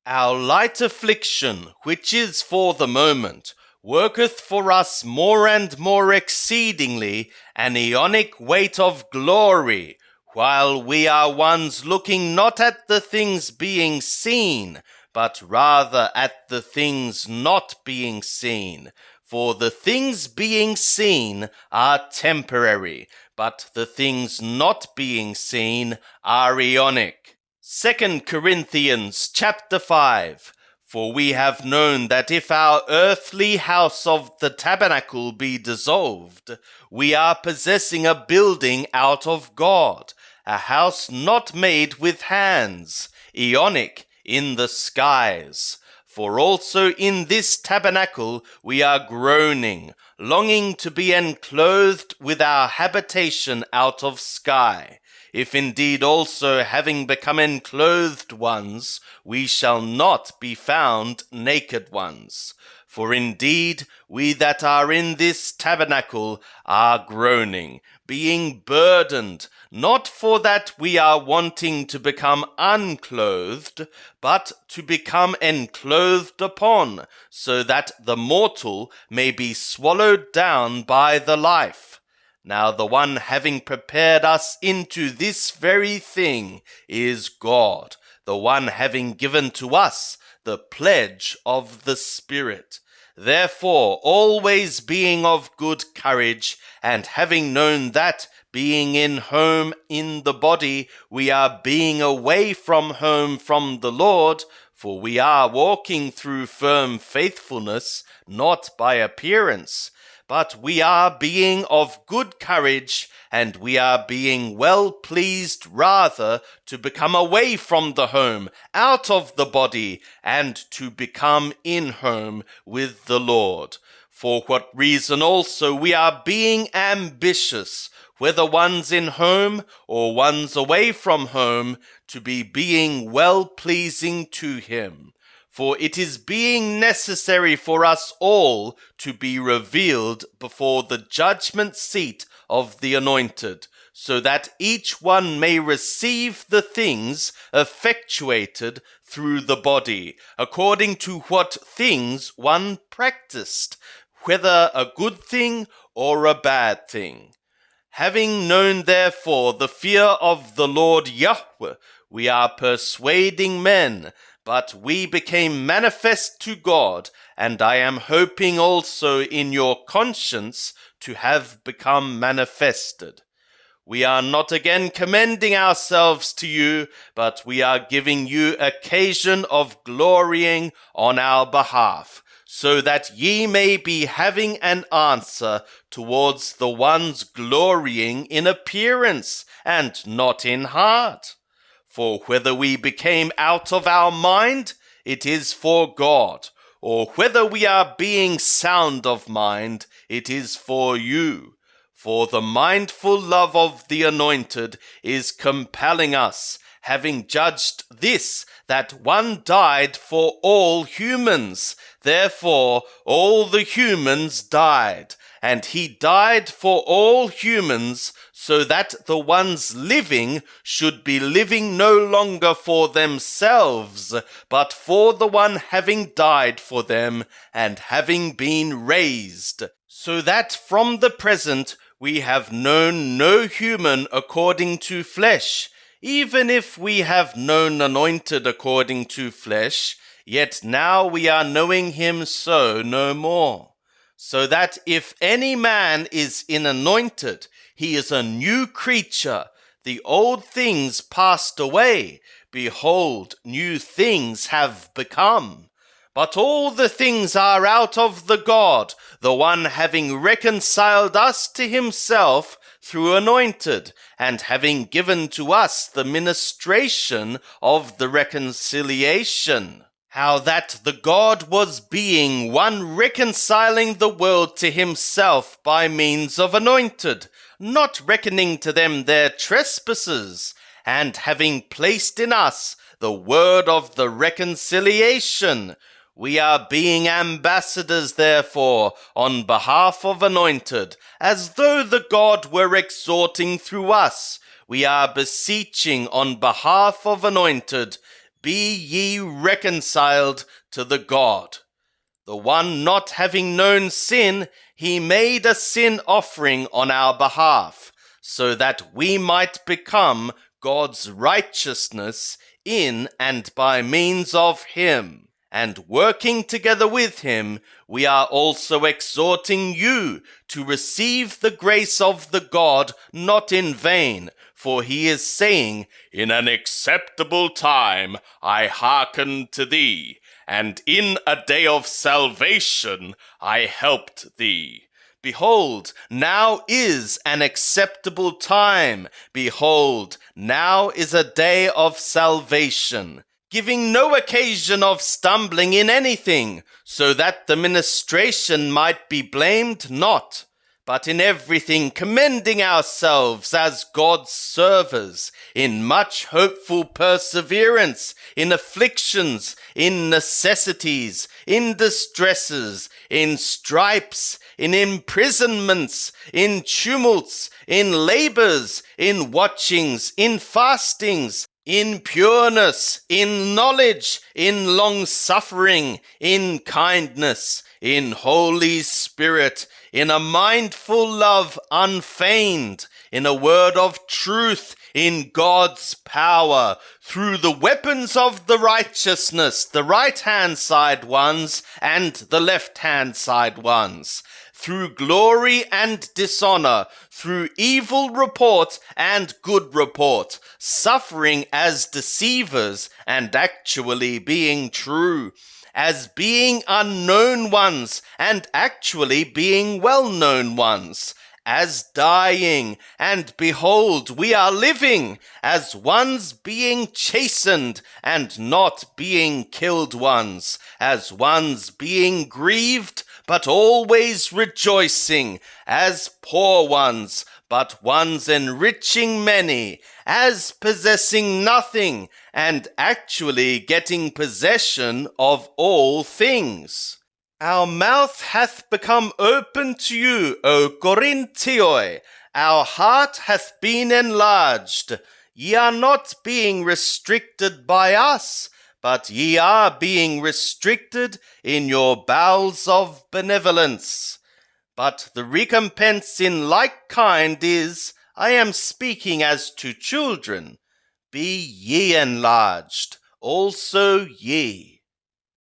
Our light affliction, which is for the moment, worketh for us more and more exceedingly an aeonic weight of glory, while we are ones looking not at the things being seen, but rather at the things not being seen. For the things being seen are temporary, but the things not being seen are aeonic. 2 Corinthians chapter 5. For we have known that if our earthly house of the tabernacle be dissolved, we are possessing a building out of God, a house not made with hands, aeonic, in the skies. For also in this tabernacle we are groaning, longing to be enclothed with our habitation out of sky. If indeed also having become enclothed ones, we shall not be found naked ones. For indeed we that are in this tabernacle are groaning, being burdened, not for that we are wanting to become unclothed, but to become enclothed upon, so that the mortal may be swallowed down by the life. Now the one having prepared us into this very thing is God, the one having given to us the pledge of the Spirit. Therefore, always being of good courage, and having known that, being in home in the body, we are being away from home from the Lord, for we are walking through firm faithfulness, not by appearance, but we are being of good courage, and we are being well pleased rather to become away from the home, out of the body, and to become in home with the Lord. For what reason also we are being ambitious, whether one's in home or one's away from home, to be being well-pleasing to him. For it is being necessary for us all to be revealed before the judgment seat of the anointed, so that each one may receive the things effectuated through the body, according to what things one practiced, whether a good thing or a bad thing. Having known therefore the fear of the Lord Yahweh, we are persuading men, but we became manifest to God, and I am hoping also in your conscience to have become manifested. We are not again commending ourselves to you, but we are giving you occasion of glorying on our behalf, so that ye may be having an answer towards the ones glorying in appearance, and not in heart. For whether we became out of our mind, it is for God, or whether we are being sound of mind, it is for you. For the mindful love of the anointed is compelling us, having judged this, that one died for all humans. Therefore all the humans died, and he died for all humans, so that the ones living should be living no longer for themselves, but for the one having died for them, and having been raised, so that from the present we have known no human according to flesh. Even if we have known anointed according to flesh, yet now we are knowing him so no more. So that if any man is in anointed, he is a new creature. The old things passed away. Behold, new things have become. But all the things are out of the God, the one having reconciled us to himself through anointed, and having given to us the ministration of the reconciliation. How that the God was being one reconciling the world to himself by means of anointed, not reckoning to them their trespasses, and having placed in us the word of the reconciliation. We are being ambassadors, therefore, on behalf of anointed, as though the God were exhorting through us. We are beseeching on behalf of anointed, be ye reconciled to the God. The one not having known sin, he made a sin offering on our behalf, so that we might become God's righteousness in and by means of him. And working together with him, we are also exhorting you to receive the grace of the God not in vain. For he is saying, in an acceptable time I hearkened to thee, and in a day of salvation I helped thee. Behold, now is an acceptable time. Behold, now is a day of salvation, giving no occasion of stumbling in anything, so that the ministration might be blamed not, but in everything commending ourselves as God's servers, in much hopeful perseverance, in afflictions, in necessities, in distresses, in stripes, in imprisonments, in tumults, in labors, in watchings, in fastings, in pureness, in knowledge, in long-suffering, in kindness, in Holy Spirit, in a mindful love unfeigned, in a word of truth, in God's power, through the weapons of the righteousness, the right-hand side ones and the left-hand side ones, through glory and dishonor, through evil report and good report, suffering as deceivers and actually being true, as being unknown ones and actually being well-known ones, as dying, and behold, we are living, as ones being chastened, and not being killed ones, as ones being grieved, but always rejoicing, as poor ones, but ones enriching many, as possessing nothing, and actually getting possession of all things. Our mouth hath become open to you, O Corinthioi. Our heart hath been enlarged. Ye are not being restricted by us, but ye are being restricted in your bowels of benevolence. But the recompense in like kind is, I am speaking as to children, be ye enlarged, also ye.